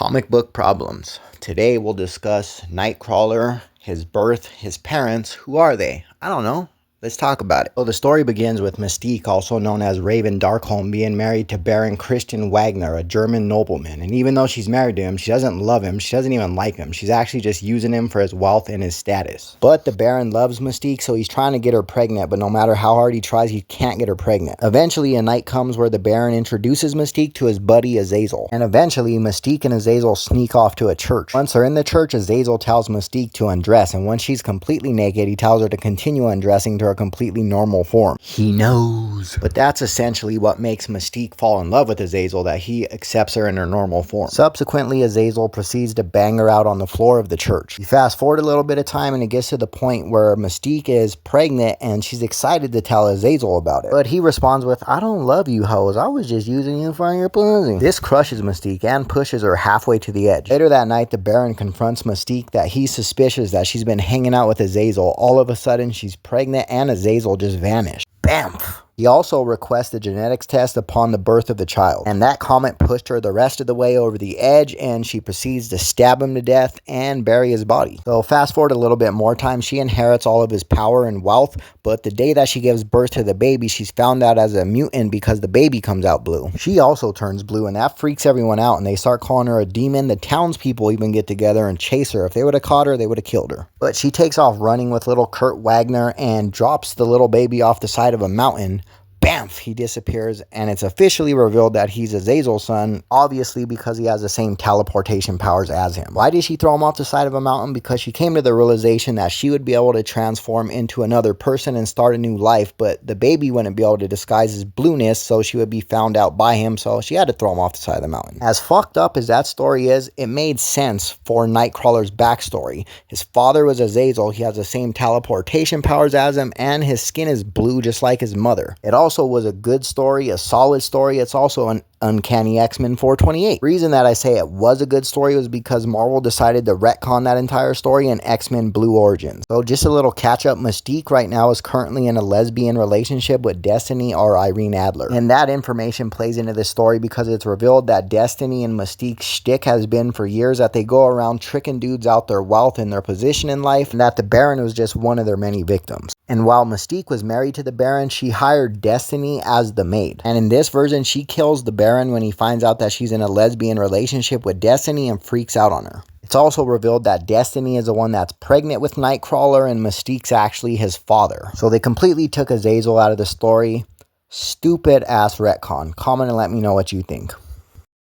Comic book problems. Today we'll discuss Nightcrawler, his birth, his parents. Who are they? I don't know. Let's talk about it. So the story begins with Mystique, also known as Raven Darkholm, being married to Baron Christian Wagner, a German nobleman. And even though she's married to him, she doesn't love him. She doesn't even like him. She's actually just using him for his wealth and his status. But the Baron loves Mystique, so he's trying to get her pregnant, but no matter how hard he tries, he can't get her pregnant. Eventually, a night comes where the Baron introduces Mystique to his buddy Azazel. And eventually, Mystique and Azazel sneak off to a church. Once they're in the church, Azazel tells Mystique to undress, and once she's completely naked, he tells her to continue undressing to her completely normal form. He knows. But that's essentially what makes Mystique fall in love with Azazel, that he accepts her in her normal form. Subsequently, Azazel proceeds to bang her out on the floor of the church. You fast forward a little bit of time and it gets to the point where Mystique is pregnant and she's excited to tell Azazel about it. But he responds with, "I don't love you hoes, I was just using you for your pussy." This crushes Mystique and pushes her halfway to the edge. Later that night, the Baron confronts Mystique that he's suspicious that she's been hanging out with Azazel. All of a sudden, she's pregnant and Azazel just vanished. Bamf! He also requests a genetics test upon the birth of the child, and that comment pushed her the rest of the way over the edge, and she proceeds to stab him to death and bury his body. So fast forward a little bit more time, she inherits all of his power and wealth, but the day that she gives birth to the baby, she's found out as a mutant because the baby comes out blue. She also turns blue, and that freaks everyone out, and they start calling her a demon. The townspeople even get together and chase her. If they would have caught her, they would have killed her. But she takes off running with little Kurt Wagner and drops the little baby off the side of a mountain. Bamf, he disappears, and it's officially revealed that he's Azazel's son, obviously because he has the same teleportation powers as him. Why did she throw him off the side of a mountain? Because she came to the realization that she would be able to transform into another person and start a new life, but the baby wouldn't be able to disguise his blueness, so she would be found out by him, so she had to throw him off the side of the mountain. As fucked up as that story is, it made sense for Nightcrawler's backstory. His father was Azazel, he has the same teleportation powers as him, and his skin is blue just like his mother. It also was a good story, a solid story. It's also an Uncanny X-Men 428. The reason that I say it was a good story was because Marvel decided to retcon that entire story in X-Men Blue Origins. So just a little catch up, Mystique right now is currently in a lesbian relationship with Destiny or Irene Adler. And that information plays into this story because it's revealed that Destiny and Mystique's shtick has been for years that they go around tricking dudes out their wealth and their position in life, and that the Baron was just one of their many victims. And while Mystique was married to the Baron, she hired Destiny as the maid. And in this version, she kills the Baron when he finds out that she's in a lesbian relationship with Destiny and freaks out on her. It's also revealed that Destiny is the one that's pregnant with Nightcrawler and Mystique's actually his father. So they completely took Azazel out of the story. Stupid ass retcon. Comment and let me know what you think.